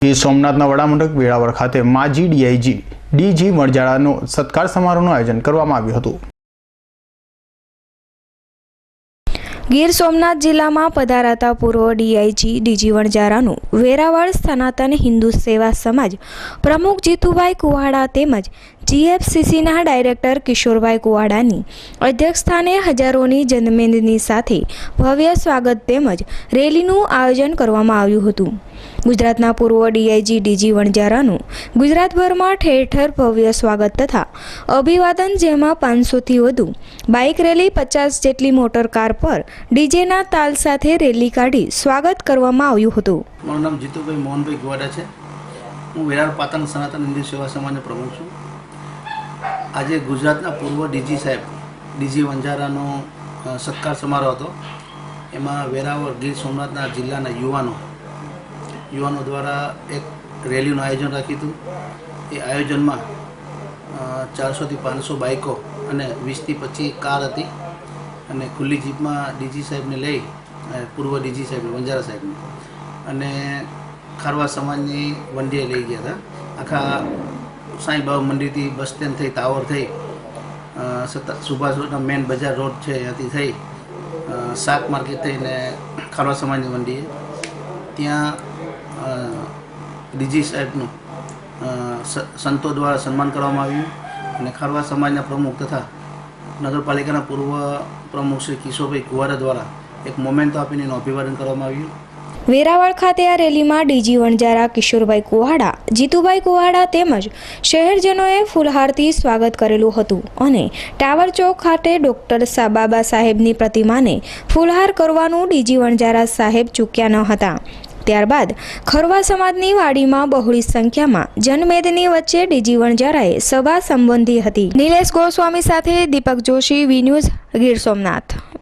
ગીર સોમનાથના વડામથક વેરાવળ ખાતે માજી DIG DG વણજારાનો સત્કાર સમારોહનું આયોજન કરવામાં આવ્યું હતું। ગીર સોમનાથ જિલ્લામાં પધારાતા પૂર્વ ડીઆઈજી ડીજી વણજારાનું વેરાવળ સનાતન હિન્દુ સેવા સમાજ પ્રમુખ જીતુભાઈ કુવાડા તેમજ જીએફસીસીના ડાયરેક્ટર કિશોરભાઈ કુવાડાની અધ્યક્ષસ્થાને હજારોની જનમેદની સાથે ભવ્ય સ્વાગત તેમજ રેલીનું આયોજન કરવામાં આવ્યું હતું। ગુજરાતના પૂર્વ ડીઆઈજી ડીજી વણજારાનું ગુજરાતભરમાં ઠેર ઠેર ભવ્ય સ્વાગત તથા અભિવાદન, જેમાં 500થી વધુ બાઇક રેલી, 50 જેટલી મોટર કાર પર ડીજેના તાલ સાથે રેલી કાઢી સ્વાગત કરવામાં આવ્યું હતું। મારું નામ જીતુભાઈ મોહનભાઈ કુવાડા છે। હું વેરાવળ પાટણ સનાતન હિન્દુ સેવા સમાજનો પ્રમુખ છું। આજે ગુજરાતના પૂર્વ ડીજી સાહેબ ડીજી વણજારાનો સત્કાર સમારોહ હતો। એમાં વેરાવળ ગીર સોમનાથના જિલ્લાના યુવાનો દ્વારા એક રેલીનું આયોજન રાખ્યું હતું। એ આયોજનમાં 400થી 500 બાઇકો અને 20થી 25 કાર હતી અને ખુલ્લી જીપમાં ડીજી સાહેબને લઈ પૂર્વ ડીજી સાહેબ વણજારા સાહેબને અને ખારવા સમાજની વંડીએ લઈ ગયા હતા। આખા સાંઈ બાબા મંદિરથી બસ સ્ટેન્ડ થઈ, ટાવર થઈ, સુભાષ રોડના મેન બજાર રોડ છે ત્યાંથી થઈ, શાક માર્કેટ થઈને ખારવા સમાજની વંડીએ ત્યાં ડીજી સાહેબનું સંતો દ્વારા સન્માન કરવામાં આવ્યું અને ખારવા સમાજના પ્રમુખ તથા નગરપાલિકાના પૂર્વ પ્રમુખ શ્રી કિશોરભાઈ કુવાડા દ્વારા એક મોમેન્ટો આપીને એનું અભિવાદન કરવામાં આવ્યું। વેરાવળ ખાતે આ રેલીમાં ડીજી વણજારા, કિશોરભાઈ કુવાડા, જીતુભાઈ કુવાડા તેમજ શહેરજનોએ ફૂલહારથી સ્વાગત કરેલું હતું અને ટાવર ચોક ખાતે ડૉક્ટર બાબા સાહેબની પ્રતિમાને ફૂલહાર કરવાનું ડીજી વણજારા સાહેબ ચૂક્યા ન હતા। ત્યારબાદ ખરવા સમાજની વાડીમાં બહોળી સંખ્યામાં જનમેદની વચ્ચે ડીજી વણજારાએ સભા સંબોધી હતી। નિલેશ ગોસ્વામી સાથે દીપક જોશી, વી ન્યૂઝ, ગીર સોમનાથ।